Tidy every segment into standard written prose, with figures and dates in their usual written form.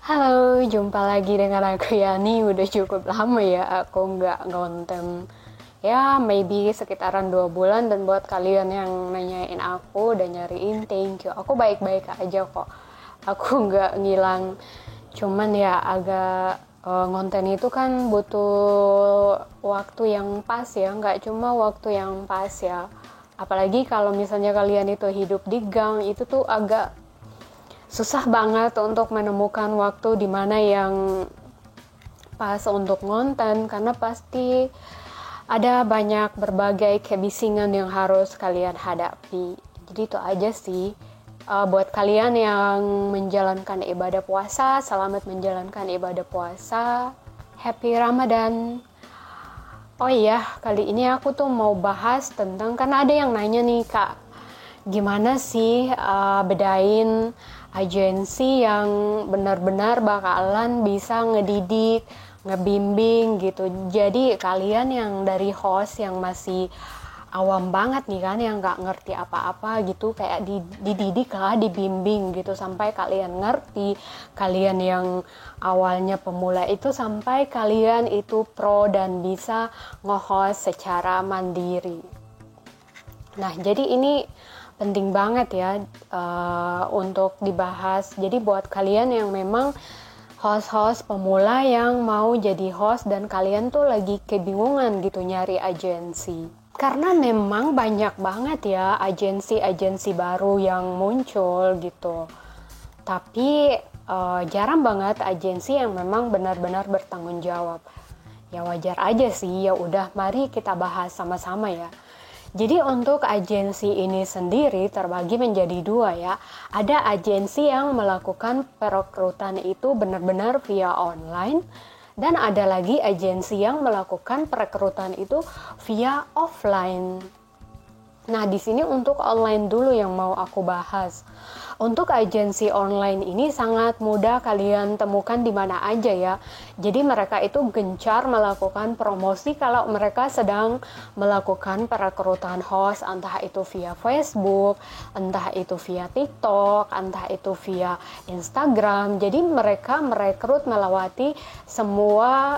Halo, jumpa lagi dengan aku Yani. Udah cukup lama ya aku nggak ngonten. Ya, maybe sekitaran 2 bulan. Dan buat kalian yang nanyain aku dan nyariin, thank you. Aku baik-baik aja kok. Aku nggak ngilang. Cuman ya agak ngonten itu kan butuh waktu yang pas ya. Nggak cuma waktu yang pas ya. Apalagi kalau misalnya kalian itu hidup di gang, itu tuh agak susah banget untuk menemukan waktu di mana yang pas untuk ngonten, karena pasti ada banyak berbagai kebisingan yang harus kalian hadapi. Jadi itu aja sih. Buat kalian yang menjalankan ibadah puasa, selamat menjalankan ibadah puasa. Happy Ramadan. Oh iya, kali ini aku tuh mau bahas tentang, karena ada yang nanya nih Kak, gimana sih bedain agensi yang benar-benar bakalan bisa ngedidik, ngebimbing gitu. Jadi kalian yang dari host yang masih awam banget nih kan, yang nggak ngerti apa-apa gitu, kayak dididik lah, dibimbing gitu sampai kalian ngerti. Kalian yang awalnya pemula itu sampai kalian itu pro dan bisa nge-host secara mandiri. Nah, jadi ini penting banget ya untuk dibahas. Jadi buat kalian yang memang host-host pemula yang mau jadi host dan kalian tuh lagi kebingungan gitu nyari agensi. Karena memang banyak banget ya agensi-agensi baru yang muncul gitu. Tapi jarang banget agensi yang memang benar-benar bertanggung jawab. Ya wajar aja sih, ya udah mari kita bahas sama-sama ya. Jadi untuk agensi ini sendiri terbagi menjadi dua ya. Ada agensi yang melakukan perekrutan itu benar-benar via online, dan ada lagi agensi yang melakukan perekrutan itu via offline. Nah, di sini untuk online dulu yang mau aku bahas. Untuk agensi online ini sangat mudah kalian temukan di mana aja ya. Jadi mereka itu gencar melakukan promosi kalau mereka sedang melakukan perekrutan host, entah itu via Facebook, entah itu via TikTok, entah itu via Instagram. Jadi mereka merekrut melewati semua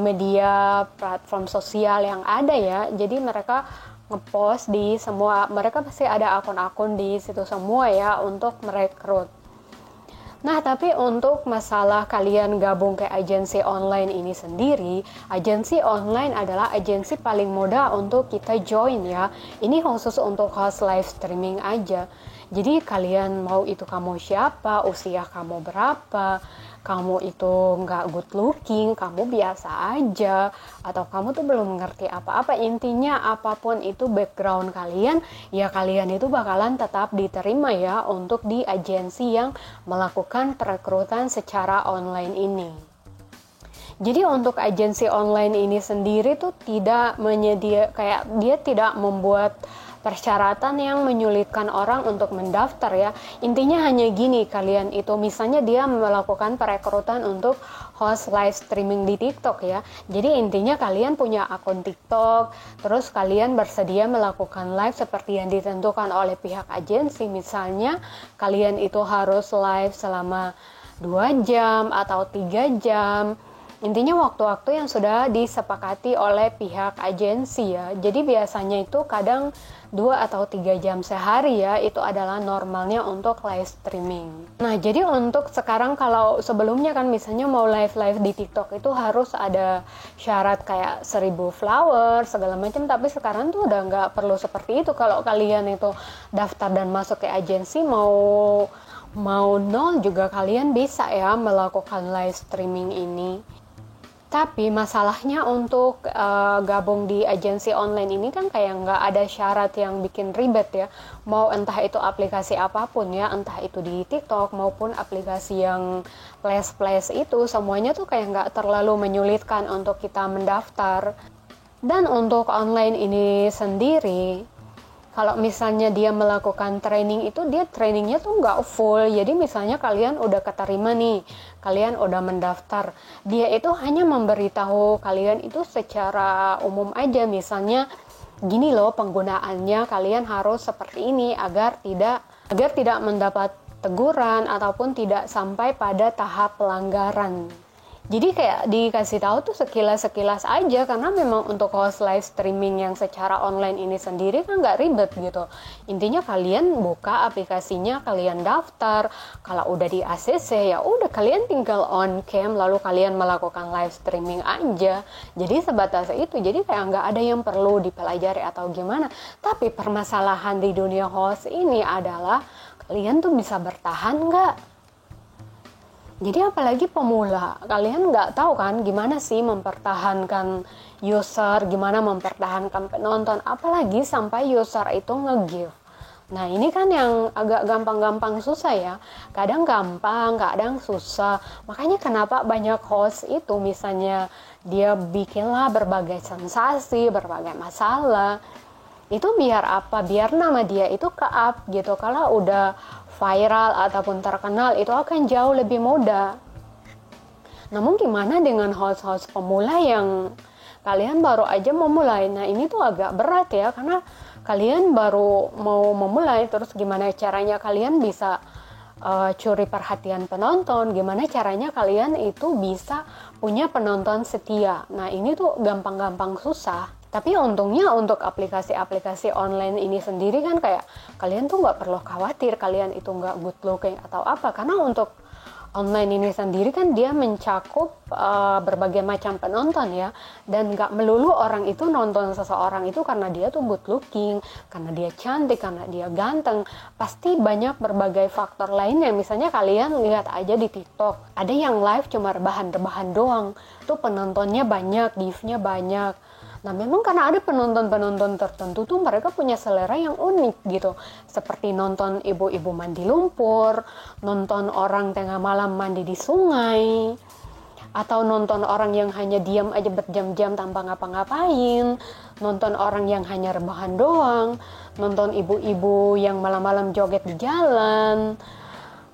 media platform sosial yang ada ya. Jadi mereka ngepost di semua, mereka pasti ada akun-akun di situ semua ya untuk merekrut. Nah, tapi untuk masalah kalian gabung ke agensi online ini sendiri, agensi online adalah agensi paling mudah untuk kita join ya. Ini khusus untuk host live streaming aja. Jadi kalian mau itu kamu siapa, usia kamu berapa, kamu itu nggak good looking, kamu biasa aja, atau kamu tuh belum ngerti apa-apa, intinya apapun itu background kalian, ya kalian itu bakalan tetap diterima ya untuk di agensi yang melakukan perekrutan secara online ini. Jadi untuk agensi online ini sendiri tuh tidak kayak dia tidak membuat persyaratan yang menyulitkan orang untuk mendaftar ya. Intinya hanya gini, kalian itu misalnya dia melakukan perekrutan untuk host live streaming di TikTok ya. Jadi intinya kalian punya akun TikTok, terus kalian bersedia melakukan live seperti yang ditentukan oleh pihak agensi. Misalnya kalian itu harus live selama 2 jam atau 3 jam. Intinya waktu-waktu yang sudah disepakati oleh pihak agensi ya. Jadi biasanya itu kadang 2 atau 3 jam sehari ya, itu adalah normalnya untuk live streaming. Nah, jadi untuk sekarang kalau sebelumnya kan misalnya mau live di TikTok itu harus ada syarat kayak 1000 followers segala macam, tapi sekarang tuh udah nggak perlu seperti itu. Kalau kalian itu daftar dan masuk ke agensi mau nol juga kalian bisa ya melakukan live streaming ini. Tapi masalahnya untuk gabung di agensi online ini kan kayak nggak ada syarat yang bikin ribet ya. Mau entah itu aplikasi apapun ya, entah itu di TikTok maupun aplikasi yang flash itu, semuanya tuh kayak nggak terlalu menyulitkan untuk kita mendaftar. Dan untuk online ini sendiri, kalau misalnya dia melakukan training itu, dia trainingnya tuh nggak full. Jadi misalnya kalian udah keterima nih, kalian udah mendaftar, dia itu hanya memberitahu kalian itu secara umum aja. Misalnya gini loh penggunaannya, kalian harus seperti ini agar tidak mendapat teguran ataupun tidak sampai pada tahap pelanggaran. Jadi kayak dikasih tahu tuh sekilas-sekilas aja, karena memang untuk host live streaming yang secara online ini sendiri kan nggak ribet gitu. Intinya kalian buka aplikasinya, kalian daftar, kalau udah di ACC ya udah kalian tinggal on cam lalu kalian melakukan live streaming aja. Jadi sebatas itu, jadi kayak nggak ada yang perlu dipelajari atau gimana. Tapi permasalahan di dunia host ini adalah kalian tuh bisa bertahan nggak? Jadi apalagi pemula, kalian nggak tahu kan gimana sih mempertahankan user, gimana mempertahankan penonton, apalagi sampai user itu nge-give. Nah ini kan yang agak gampang-gampang susah ya, kadang gampang, kadang susah. Makanya kenapa banyak host itu misalnya dia bikinlah berbagai sensasi, berbagai masalah. Itu biar apa? Biar nama dia itu ke-up gitu. Kalau udah viral ataupun terkenal itu akan jauh lebih mudah. Namun gimana dengan host-host pemula yang kalian baru aja memulai? Nah ini tuh agak berat ya, karena kalian baru mau memulai, terus gimana caranya kalian bisa curi perhatian penonton, gimana caranya kalian itu bisa punya penonton setia. Nah ini tuh gampang-gampang susah. Tapi untungnya untuk aplikasi-aplikasi online ini sendiri kan kayak kalian tuh nggak perlu khawatir kalian itu nggak good looking atau apa, karena untuk online ini sendiri kan dia mencakup berbagai macam penonton ya, dan nggak melulu orang itu nonton seseorang itu karena dia tuh good looking, karena dia cantik, karena dia ganteng. Pasti banyak berbagai faktor lainnya. Misalnya kalian lihat aja di TikTok, ada yang live cuma rebahan-rebahan doang, tuh penontonnya banyak, give-nya banyak. Nah memang karena ada penonton-penonton tertentu tuh mereka punya selera yang unik gitu. Seperti nonton ibu-ibu mandi lumpur, nonton orang tengah malam mandi di sungai, atau nonton orang yang hanya diam aja berjam-jam tanpa ngapa-ngapain, nonton orang yang hanya rebahan doang, nonton ibu-ibu yang malam-malam joget di jalan,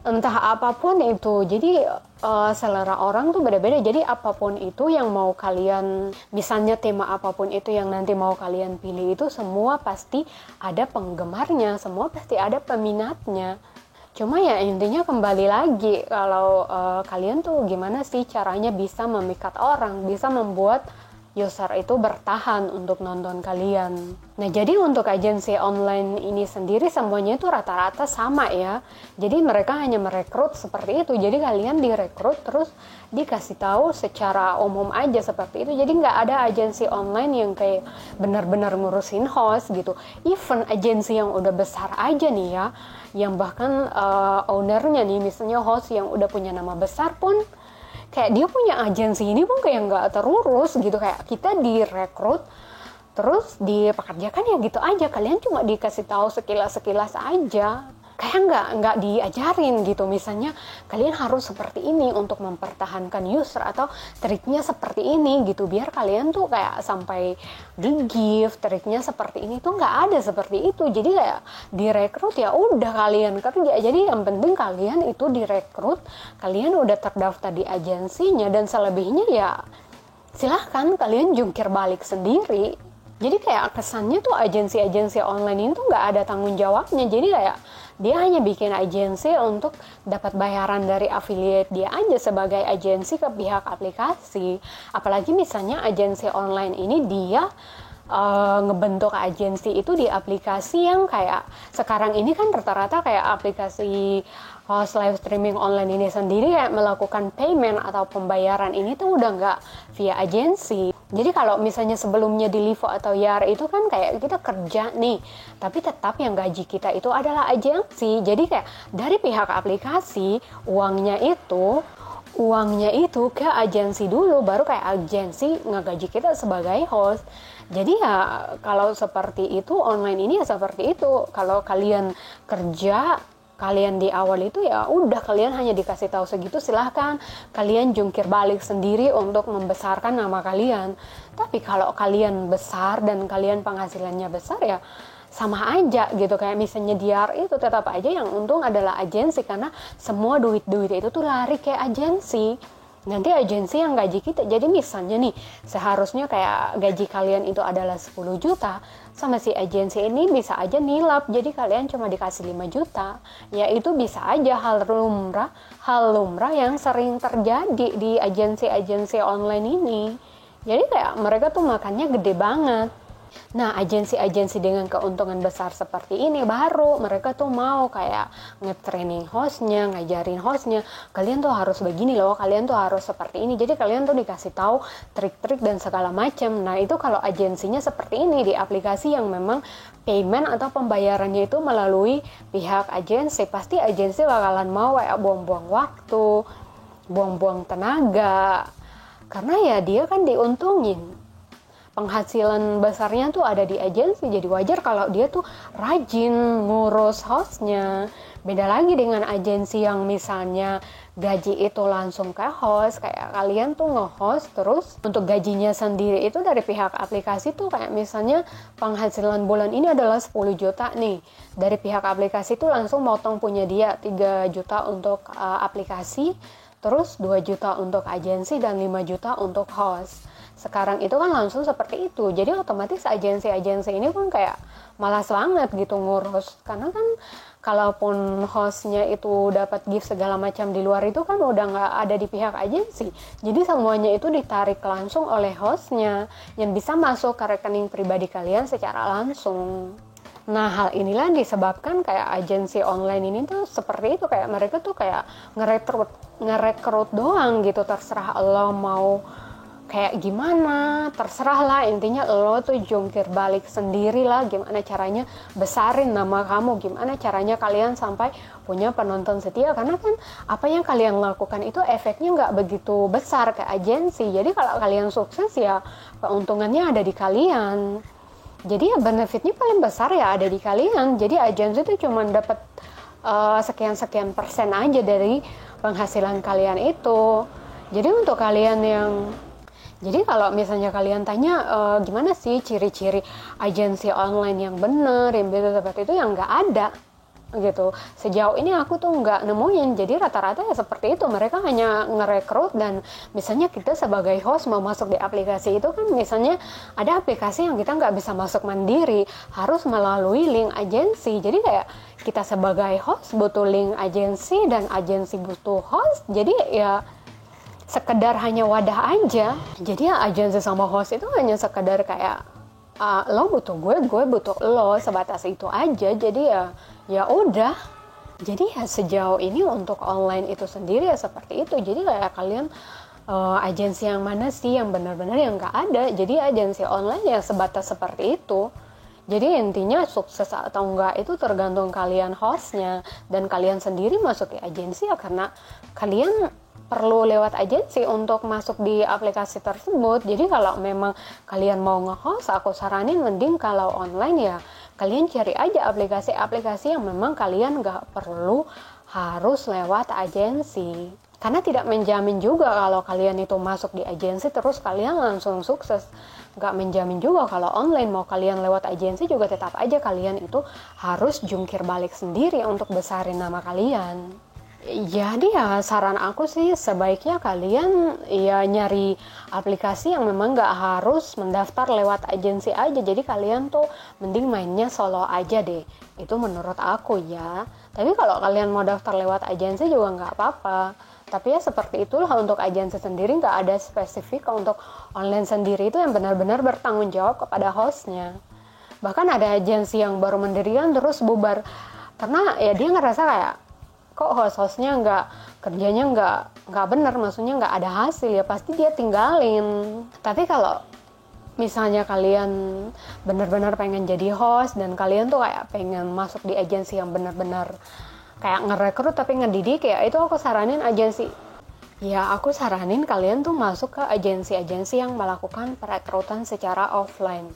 entah apapun itu. Jadi selera orang tuh beda-beda. Jadi apapun itu yang mau kalian, misalnya tema apapun itu yang nanti mau kalian pilih, itu semua pasti ada penggemarnya, semua pasti ada peminatnya. Cuma ya intinya kembali lagi, kalau kalian tuh gimana sih caranya bisa memikat orang, bisa membuat user itu bertahan untuk nonton kalian. Nah jadi untuk agensi online ini sendiri semuanya itu rata-rata sama ya. Jadi mereka hanya merekrut seperti itu. Jadi kalian direkrut terus dikasih tahu secara umum aja seperti itu. Jadi nggak ada agensi online yang kayak benar-benar ngurusin host gitu. Even agensi yang udah besar aja nih ya, yang bahkan ownernya nih misalnya host yang udah punya nama besar pun kayak dia punya agensi ini pun kayak nggak terurus gitu. Kayak kita direkrut terus dipekerjakan ya gitu aja, kalian cuma dikasih tahu sekilas-sekilas aja, kayak nggak diajarin gitu. Misalnya kalian harus seperti ini untuk mempertahankan user, atau triknya seperti ini gitu biar kalian tuh kayak sampai di give, triknya seperti ini tuh nggak ada seperti itu. Jadi kayak direkrut ya udah kalian kerja. Jadi yang penting kalian itu direkrut, kalian udah terdaftar di agensinya, dan selebihnya ya silahkan kalian jungkir balik sendiri. Jadi kayak kesannya tuh agensi-agensi online ini tuh nggak ada tanggung jawabnya. Jadi kayak dia hanya bikin agensi untuk dapat bayaran dari affiliate dia aja sebagai agensi ke pihak aplikasi. Apalagi misalnya agensi online ini dia ngebentuk agensi itu di aplikasi yang kayak sekarang ini kan rata-rata kayak aplikasi host live streaming online ini sendiri kayak melakukan payment atau pembayaran ini tuh udah nggak via agensi. Jadi kalau misalnya sebelumnya di Livo atau Yara itu kan kayak kita kerja nih, tapi tetap yang gaji kita itu adalah agensi. Jadi kayak dari pihak aplikasi uangnya itu ke agensi dulu, baru kayak agensi ngegaji kita sebagai host. Jadi ya kalau seperti itu online ini ya seperti itu. Kalau kalian kerja, kalian di awal itu ya udah kalian hanya dikasih tahu segitu, silahkan kalian jungkir balik sendiri untuk membesarkan nama kalian. Tapi kalau kalian besar dan kalian penghasilannya besar ya sama aja gitu. Kayak misalnya DR itu tetap aja yang untung adalah agensi, karena semua duit itu tuh lari ke agensi. nanti agensi yang gaji kita. Jadi misalnya nih, seharusnya kayak gaji kalian itu adalah 10 juta, sama si agensi ini bisa aja nilap, jadi kalian cuma dikasih 5 juta. Ya itu bisa aja hal lumrah yang sering terjadi di agensi-agensi online ini. Jadi kayak mereka tuh makannya gede banget. Nah, agensi-agensi dengan keuntungan besar seperti ini baru mereka tuh mau kayak nge-training hostnya, ngajarin hostnya, kalian tuh harus begini loh, kalian tuh harus seperti ini. Jadi kalian tuh dikasih tahu trik-trik dan segala macam. Nah, itu kalau agensinya seperti ini di aplikasi yang memang payment atau pembayarannya itu melalui pihak agensi, pasti agensi bakalan mau kayak buang-buang waktu, buang-buang tenaga. Karena ya dia kan diuntungin. Penghasilan besarnya tuh ada di agensi, jadi wajar kalau dia tuh rajin ngurus hostnya. Beda lagi dengan agensi yang misalnya gaji itu langsung ke host, kayak kalian tuh nge-host terus untuk gajinya sendiri itu dari pihak aplikasi tuh kayak misalnya penghasilan bulan ini adalah 10 juta nih. Dari pihak aplikasi tuh langsung motong punya dia 3 juta untuk aplikasi, terus 2 juta untuk agensi dan 5 juta untuk host. Sekarang itu kan langsung seperti itu, jadi otomatis agensi-agensi ini pun kayak malas banget gitu ngurus, karena kan kalaupun hostnya itu dapat gift segala macam di luar itu kan udah nggak ada di pihak agensi, jadi semuanya itu ditarik langsung oleh hostnya yang bisa masuk ke rekening pribadi kalian secara langsung. Nah, hal inilah disebabkan kayak agensi online ini tuh seperti itu, kayak mereka tuh kayak ngerekrut doang gitu, terserah lo mau kayak gimana, terserah lah, intinya lo tuh jungkir balik sendiri lah gimana caranya besarin nama kamu, gimana caranya kalian sampai punya penonton setia, karena kan apa yang kalian lakukan itu efeknya nggak begitu besar ke agensi. Jadi kalau kalian sukses ya keuntungannya ada di kalian, jadi ya benefitnya paling besar ya ada di kalian. Jadi agensi tuh cuma dapat sekian-sekian persen aja dari penghasilan kalian itu. Jadi untuk kalian yang Jadi kalau misalnya kalian tanya gimana sih ciri-ciri agensi online yang benar, yang betul seperti itu, yang nggak ada gitu. Sejauh ini aku tuh nggak nemuin. Jadi rata-rata ya seperti itu, mereka hanya ngerekrut, dan misalnya kita sebagai host mau masuk di aplikasi itu kan misalnya ada aplikasi yang kita nggak bisa masuk mandiri, harus melalui link agensi. Jadi kayak kita sebagai host butuh link agensi dan agensi butuh host. Jadi ya sekedar hanya wadah aja. Jadi ya agensi sama host itu hanya sekedar kayak lo butuh gue butuh lo, sebatas itu aja. Jadi ya udah. Jadi ya sejauh ini untuk online itu sendiri ya seperti itu. Jadi kayak kalian agensi yang mana sih yang benar-benar yang nggak ada. Jadi agensi online ya sebatas seperti itu. Jadi intinya sukses atau enggak itu tergantung kalian hostnya, dan kalian sendiri masuk ke agensi ya karena kalian perlu lewat agensi untuk masuk di aplikasi tersebut. Jadi kalau memang kalian mau nge-host, aku saranin mending kalau online ya kalian cari aja aplikasi-aplikasi yang memang kalian nggak perlu harus lewat agensi. Karena tidak menjamin juga kalau kalian itu masuk di agensi terus kalian langsung sukses. Nggak menjamin juga kalau online mau kalian lewat agensi juga tetap aja kalian itu harus jungkir balik sendiri untuk besarin nama kalian. Jadi ya saran aku sih sebaiknya kalian ya nyari aplikasi yang memang nggak harus mendaftar lewat agensi aja. Jadi kalian tuh mending mainnya solo aja deh. Itu menurut aku ya. Tapi kalau kalian mau daftar lewat agensi juga nggak apa-apa. Tapi ya seperti itulah untuk agensi sendiri, nggak ada spesifik. Untuk online sendiri itu yang benar-benar bertanggung jawab kepada hostnya. Bahkan ada agensi yang baru mendirikan terus bubar. Karena ya dia ngerasa kayak kok host-hostnya kerjanya nggak bener, maksudnya nggak ada hasil, ya pasti dia tinggalin. Tapi kalau misalnya kalian benar-benar pengen jadi host dan kalian tuh kayak pengen masuk di agensi yang benar-benar kayak ngerekrut tapi ngedidik, ya itu aku saranin kalian tuh masuk ke agensi-agensi yang melakukan perekrutan secara offline.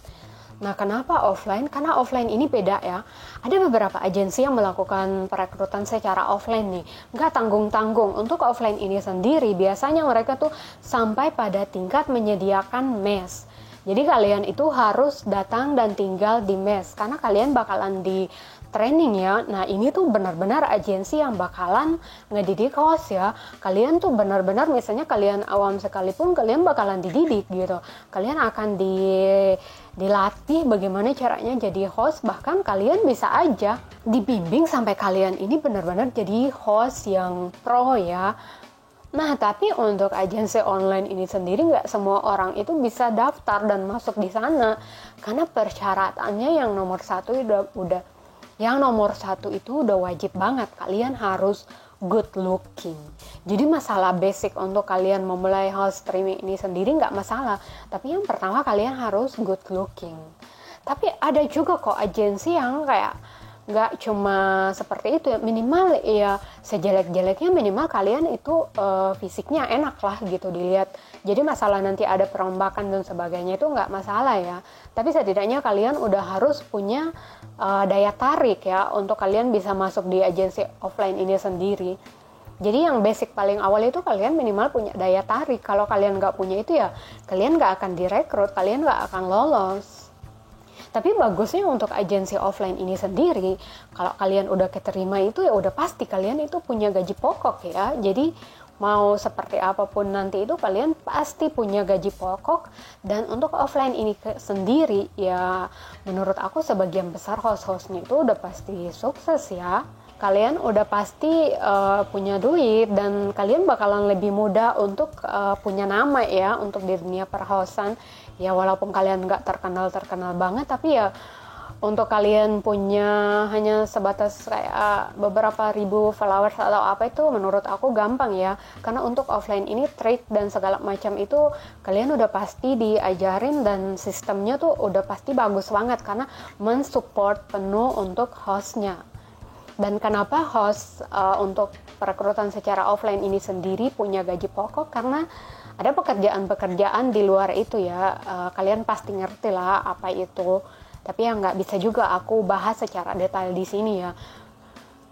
Nah, kenapa offline? Karena offline ini beda ya. Ada beberapa agensi yang melakukan perekrutan secara offline nih. Nggak tanggung-tanggung. Untuk offline ini sendiri, biasanya mereka tuh sampai pada tingkat menyediakan mes. Jadi kalian itu harus datang dan tinggal di mes. Karena kalian bakalan training ya. Nah ini tuh benar-benar agensi yang bakalan ngedidik host ya. Kalian tuh benar-benar misalnya kalian awam sekalipun kalian bakalan dididik gitu. Kalian akan dilatih bagaimana caranya jadi host, bahkan kalian bisa aja dibimbing sampai kalian ini benar-benar jadi host yang pro ya. Nah, tapi untuk agensi online ini sendiri nggak semua orang itu bisa daftar dan masuk di sana. Karena persyaratannya yang nomor satu itu udah wajib banget. Kalian harus good looking. Jadi masalah basic untuk kalian memulai host streaming ini sendiri nggak masalah. Tapi yang pertama kalian harus good looking. Tapi ada juga kok agensi yang kayak nggak cuma seperti itu ya, minimal ya sejelek-jeleknya minimal kalian itu fisiknya enak lah gitu dilihat. Jadi masalah nanti ada perombakan dan sebagainya itu nggak masalah ya, tapi setidaknya kalian udah harus punya daya tarik ya untuk kalian bisa masuk di agensi offline ini sendiri. Jadi yang basic paling awal itu kalian minimal punya daya tarik. Kalau kalian nggak punya itu ya kalian nggak akan direkrut, kalian nggak akan lolos. Tapi bagusnya untuk agensi offline ini sendiri, kalau kalian udah keterima itu ya udah pasti kalian itu punya gaji pokok ya. Jadi mau seperti apapun nanti itu kalian pasti punya gaji pokok. Dan untuk offline ini sendiri ya menurut aku sebagian besar host-hostnya itu udah pasti sukses ya. Kalian udah pasti punya duit dan kalian bakalan lebih mudah untuk punya nama ya untuk di dunia perhostan. Ya walaupun kalian nggak terkenal banget, tapi ya untuk kalian punya hanya sebatas kayak beberapa ribu followers atau apa itu menurut aku gampang ya. Karena untuk offline ini trik dan segala macam itu kalian udah pasti diajarin dan sistemnya tuh udah pasti bagus banget karena mensupport penuh untuk hostnya. Dan kenapa host untuk perekrutan secara offline ini sendiri punya gaji pokok? Karena ada pekerjaan-pekerjaan di luar itu ya, kalian pasti ngerti lah apa itu. Tapi yang nggak bisa juga aku bahas secara detail di sini ya.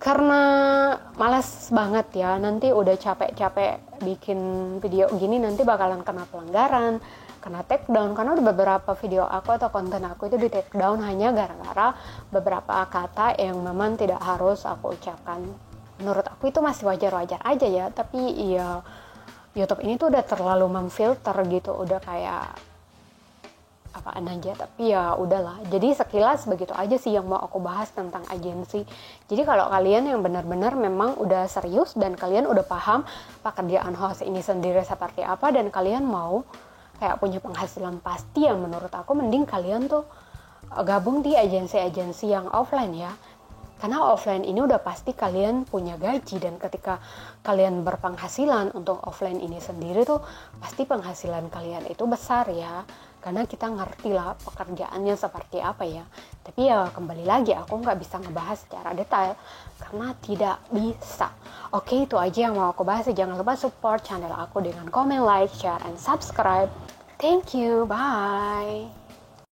Karena malas banget ya, nanti udah capek-capek bikin video gini nanti bakalan kena pelanggaran, kena take down. Karena udah beberapa video aku atau konten aku itu di take down hanya gara-gara beberapa kata yang memang tidak harus aku ucapkan. Menurut aku itu masih wajar-wajar aja ya, tapi ya YouTube ini tuh udah terlalu memfilter gitu, udah kayak apaan aja, tapi ya udahlah. Jadi sekilas begitu aja sih yang mau aku bahas tentang agensi. Jadi kalau kalian yang benar-benar memang udah serius dan kalian udah paham pekerjaan host ini sendiri seperti apa dan kalian mau kayak punya penghasilan pasti, yang menurut aku mending kalian tuh gabung di agensi-agensi yang offline ya. Karena offline ini udah pasti kalian punya gaji, dan ketika kalian berpenghasilan untuk offline ini sendiri tuh pasti penghasilan kalian itu besar ya. Karena kita ngerti lah pekerjaannya seperti apa ya. Tapi ya kembali lagi aku nggak bisa ngebahas secara detail karena tidak bisa. Oke, itu aja yang mau aku bahas. Jangan lupa support channel aku dengan komen, like, share, and subscribe. Thank you, bye.